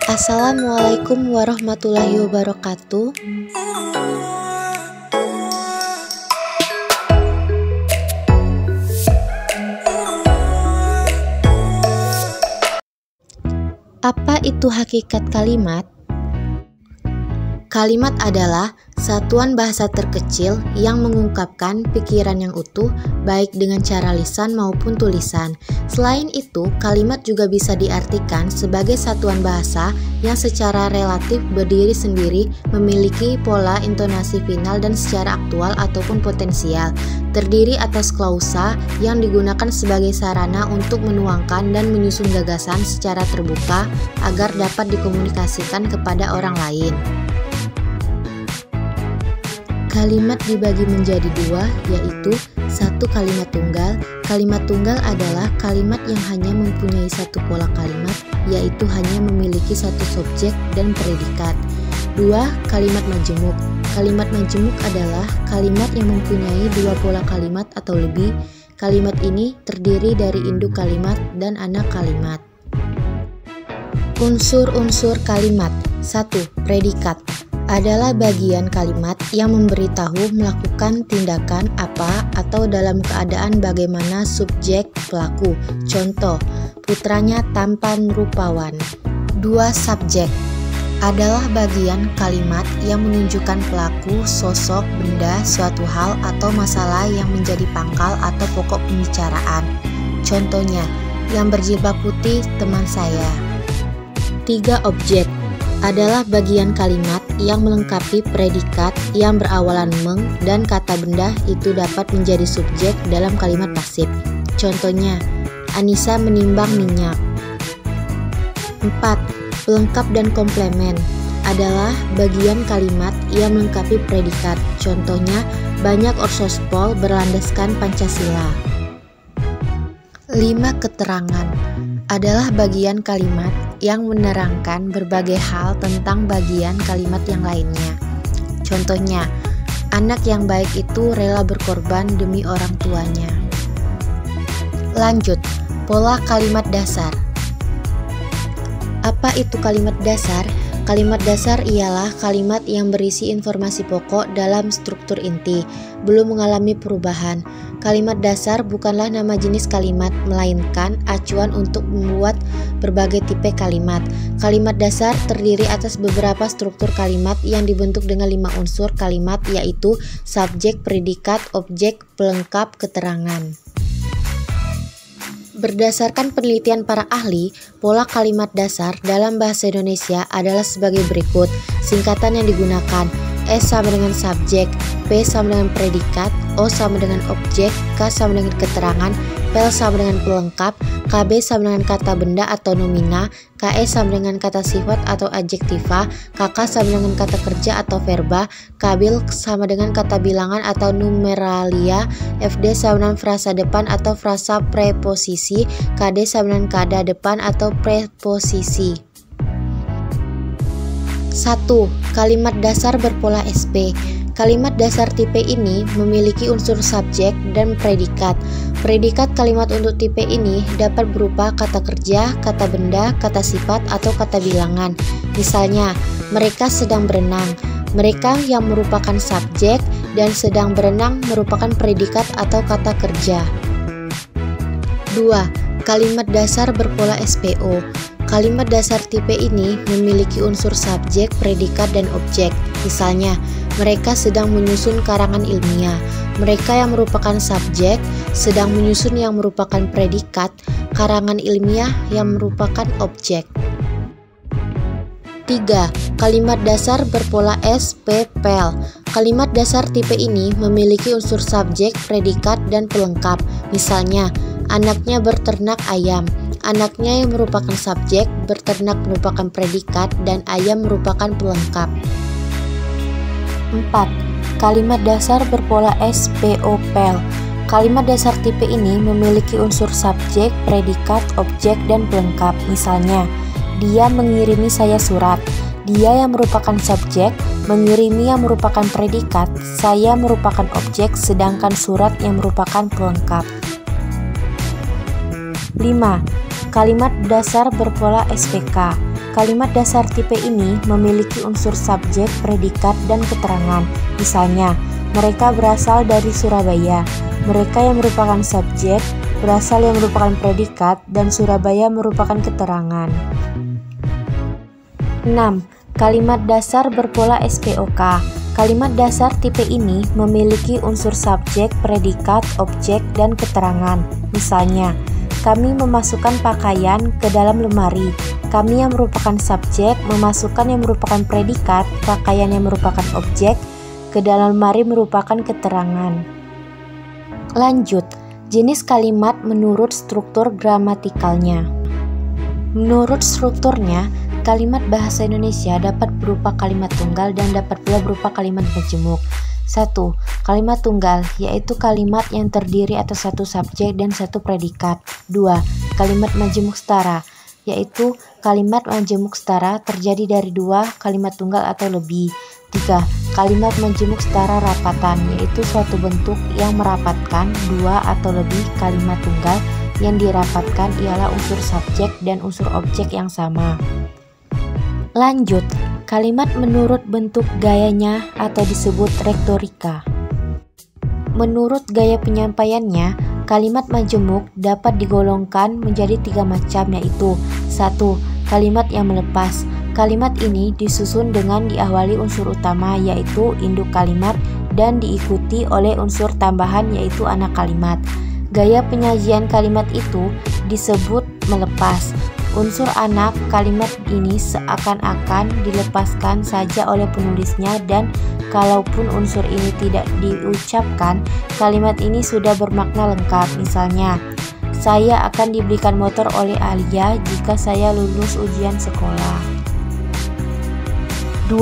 Assalamualaikum warahmatullahi wabarakatuh. Apa itu hakikat kalimat? Kalimat adalah satuan bahasa terkecil yang mengungkapkan pikiran yang utuh, baik dengan cara lisan maupun tulisan. Selain itu, kalimat juga bisa diartikan sebagai satuan bahasa yang secara relatif berdiri sendiri, memiliki pola intonasi final dan secara aktual ataupun potensial, terdiri atas klausa yang digunakan sebagai sarana untuk menuangkan dan menyusun gagasan secara terbuka agar dapat dikomunikasikan kepada orang lain. Kalimat dibagi menjadi dua, yaitu satu kalimat tunggal. Kalimat tunggal adalah kalimat yang hanya mempunyai satu pola kalimat, yaitu hanya memiliki satu subjek dan predikat. Dua, kalimat majemuk. Kalimat majemuk adalah kalimat yang mempunyai dua pola kalimat atau lebih. Kalimat ini terdiri dari induk kalimat dan anak kalimat. Unsur-unsur kalimat. 1. Predikat adalah bagian kalimat yang memberitahu melakukan tindakan apa atau dalam keadaan bagaimana subjek pelaku. Contoh, putranya tampan rupawan. 2. Subjek adalah bagian kalimat yang menunjukkan pelaku, sosok, benda, suatu hal atau masalah yang menjadi pangkal atau pokok pembicaraan. Contohnya, yang berjilbab putih teman saya. 3. Objek adalah bagian kalimat yang melengkapi predikat yang berawalan meng dan kata benda itu dapat menjadi subjek dalam kalimat pasif. Contohnya, Anissa menimbang minyak. 4. Pelengkap dan komplemen adalah bagian kalimat yang melengkapi predikat. Contohnya, banyak orsospol berlandaskan Pancasila. 5. Keterangan adalah bagian kalimat yang menerangkan berbagai hal tentang bagian kalimat yang lainnya. Contohnya, anak yang baik itu rela berkorban demi orang tuanya. Lanjut, pola kalimat dasar. Apa itu kalimat dasar? Kalimat dasar ialah kalimat yang berisi informasi pokok dalam struktur inti, belum mengalami perubahan. Kalimat dasar bukanlah nama jenis kalimat, melainkan acuan untuk membuat berbagai tipe kalimat. Kalimat dasar terdiri atas beberapa struktur kalimat yang dibentuk dengan 5 unsur kalimat, yaitu subjek, predikat, objek, pelengkap, keterangan. Berdasarkan penelitian para ahli, pola kalimat dasar dalam bahasa Indonesia adalah sebagai berikut. Singkatan yang digunakan: S sama dengan subjek, P sama dengan predikat, O sama dengan objek, K sama dengan keterangan, P sama dengan pelengkap, KB sama dengan kata benda atau nomina, KE sama dengan kata sifat atau adjektiva, KK sama dengan kata kerja atau verba, KBIL sama dengan kata bilangan atau numeralia, FD sama dengan frasa depan atau frasa preposisi, KD sama dengan kada depan atau preposisi. 1. Kalimat dasar berpola SP. Kalimat dasar tipe ini memiliki unsur subjek dan predikat. Predikat kalimat untuk tipe ini dapat berupa kata kerja, kata benda, kata sifat, atau kata bilangan. Misalnya, mereka sedang berenang. Mereka yang merupakan subjek dan sedang berenang merupakan predikat atau kata kerja. 2. Kalimat dasar berpola SPO. Kalimat dasar tipe ini memiliki unsur subjek, predikat, dan objek. Misalnya, mereka sedang menyusun karangan ilmiah. Mereka yang merupakan subjek sedang menyusun yang merupakan predikat, karangan ilmiah yang merupakan objek. 3. Kalimat dasar berpola SPPL. Kalimat dasar tipe ini memiliki unsur subjek, predikat, dan pelengkap. Misalnya, anaknya berternak ayam. Anaknya yang merupakan subjek, berternak merupakan predikat, dan ayam merupakan pelengkap. 4. Kalimat dasar berpola SPOPL. Kalimat dasar tipe ini memiliki unsur subjek, predikat, objek, dan pelengkap. Misalnya, dia mengirimi saya surat. Dia yang merupakan subjek, mengirimi yang merupakan predikat, saya merupakan objek, sedangkan surat yang merupakan pelengkap. 5. Kalimat dasar berpola SPK. kalimat dasar tipe ini memiliki unsur subjek, predikat, dan keterangan. Misalnya, mereka berasal dari Surabaya. Mereka yang merupakan subjek, berasal yang merupakan predikat, dan Surabaya merupakan keterangan. 6. Kalimat dasar berpola SPOK. Kalimat dasar tipe ini memiliki unsur subjek, predikat, objek, dan keterangan. Misalnya, kami memasukkan pakaian ke dalam lemari. Kami yang merupakan subjek memasukkan yang merupakan predikat, pakaian yang merupakan objek, ke dalam lemari merupakan keterangan. Lanjut, jenis kalimat menurut struktur gramatikalnya. Menurut strukturnya, kalimat bahasa Indonesia dapat berupa kalimat tunggal dan dapat pula berupa kalimat majemuk. 1. Kalimat tunggal, yaitu kalimat yang terdiri atas satu subjek dan satu predikat. 2. Kalimat majemuk setara, yaitu kalimat majemuk setara terjadi dari dua kalimat tunggal atau lebih. 3. Kalimat majemuk setara rapatan, yaitu suatu bentuk yang merapatkan dua atau lebih kalimat tunggal yang dirapatkan ialah unsur subjek dan unsur objek yang sama. Lanjut, kalimat menurut bentuk gayanya atau disebut retorika. Menurut gaya penyampaiannya, kalimat majemuk dapat digolongkan menjadi 3 macam, yaitu 1. Kalimat yang melepas. Kalimat ini disusun dengan diawali unsur utama yaitu induk kalimat dan diikuti oleh unsur tambahan yaitu anak kalimat. Gaya penyajian kalimat itu disebut melepas. Unsur anak kalimat ini seakan-akan dilepaskan saja oleh penulisnya dan kalaupun unsur ini tidak diucapkan, kalimat ini sudah bermakna lengkap. Misalnya, saya akan dibelikan motor oleh Alia jika saya lulus ujian sekolah. 2.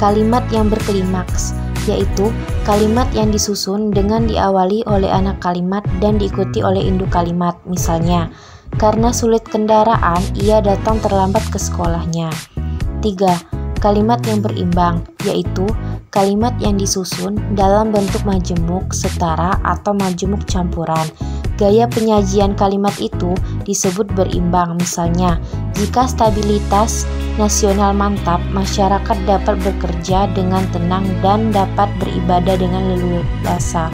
Kalimat yang berklimaks, yaitu kalimat yang disusun dengan diawali oleh anak kalimat dan diikuti oleh induk kalimat. Misalnya, karena sulit kendaraan, ia datang terlambat ke sekolahnya. 3. Kalimat yang berimbang, yaitu kalimat yang disusun dalam bentuk majemuk setara atau majemuk campuran. Gaya penyajian kalimat itu disebut berimbang. Misalnya, jika stabilitas nasional mantap, masyarakat dapat bekerja dengan tenang dan dapat beribadah dengan leluasa.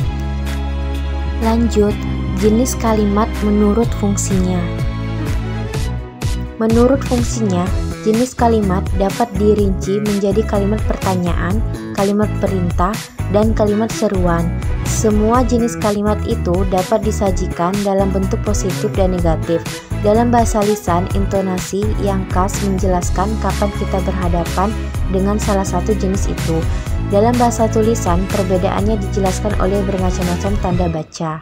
Lanjut, jenis kalimat menurut fungsinya. Menurut fungsinya, jenis kalimat dapat dirinci menjadi kalimat pertanyaan, kalimat perintah, dan kalimat seruan. Semua jenis kalimat itu dapat disajikan dalam bentuk positif dan negatif. Dalam bahasa lisan, intonasi yang khas menjelaskan kapan kita berhadapan dengan salah satu jenis itu. Dalam bahasa tulisan, perbedaannya dijelaskan oleh bermacam-macam tanda baca.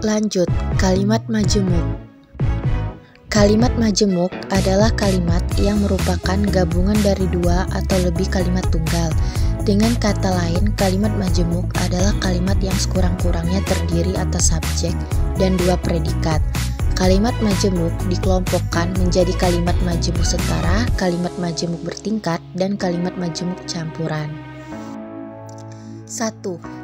Lanjut, kalimat majemuk. Kalimat majemuk adalah kalimat yang merupakan gabungan dari dua atau lebih kalimat tunggal. Dengan kata lain, kalimat majemuk adalah kalimat yang sekurang-kurangnya terdiri atas subjek dan dua predikat. Kalimat majemuk dikelompokkan menjadi kalimat majemuk setara, kalimat majemuk bertingkat, dan kalimat majemuk campuran. 1.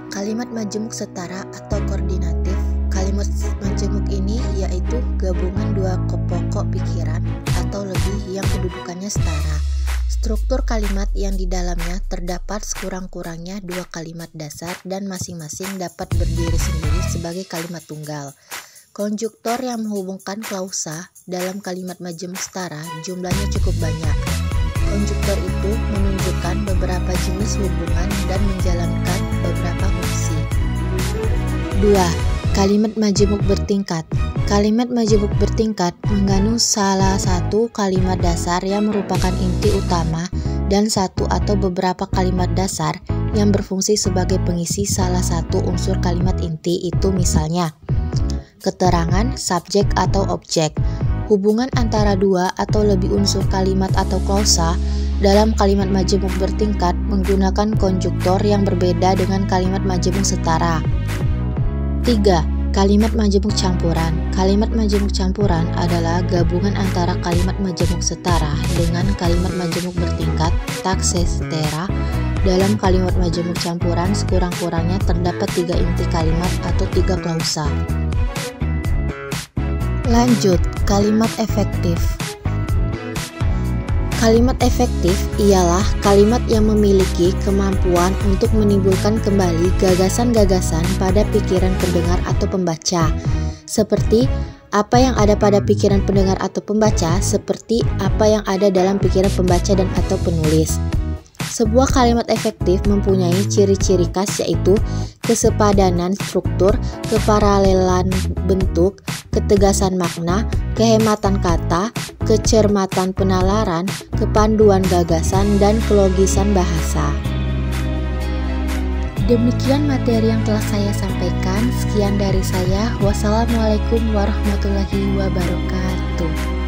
Kalimat majemuk setara atau koordinatif. Kalimat majemuk ini yaitu gabungan dua pokok pikiran atau lebih yang kedudukannya setara. Struktur kalimat yang di dalamnya terdapat sekurang-kurangnya dua kalimat dasar dan masing-masing dapat berdiri sendiri sebagai kalimat tunggal. Konjuktor yang menghubungkan klausa dalam kalimat majemuk setara jumlahnya cukup banyak. Konjuktor itu menunjukkan beberapa jenis hubungan dan menjalankan beberapa fungsi. 2. Kalimat majemuk bertingkat. Kalimat majemuk bertingkat mengandung salah satu kalimat dasar yang merupakan inti utama dan satu atau beberapa kalimat dasar yang berfungsi sebagai pengisi salah satu unsur kalimat inti itu, misalnya keterangan, subjek atau objek. Hubungan antara dua atau lebih unsur kalimat atau klausa dalam kalimat majemuk bertingkat menggunakan konjuktor yang berbeda dengan kalimat majemuk setara. 3. Kalimat majemuk campuran. Kalimat majemuk campuran adalah gabungan antara kalimat majemuk setara dengan kalimat majemuk bertingkat taksestera. Dalam kalimat majemuk campuran sekurang-kurangnya terdapat 3 inti kalimat atau 3 klausa. Lanjut, kalimat efektif. Kalimat efektif ialah kalimat yang memiliki kemampuan untuk menimbulkan kembali gagasan-gagasan pada pikiran pendengar atau pembaca, seperti apa yang ada pada pikiran pendengar atau pembaca, seperti apa yang ada dalam pikiran pembaca dan atau penulis. Sebuah kalimat efektif mempunyai ciri-ciri khas yaitu kesepadanan struktur, keparalelan bentuk, ketegasan makna, kehematan kata, kecermatan penalaran, kepanduan gagasan, dan kelogisan bahasa. Demikian materi yang telah saya sampaikan. Sekian dari saya. Wassalamualaikum warahmatullahi wabarakatuh.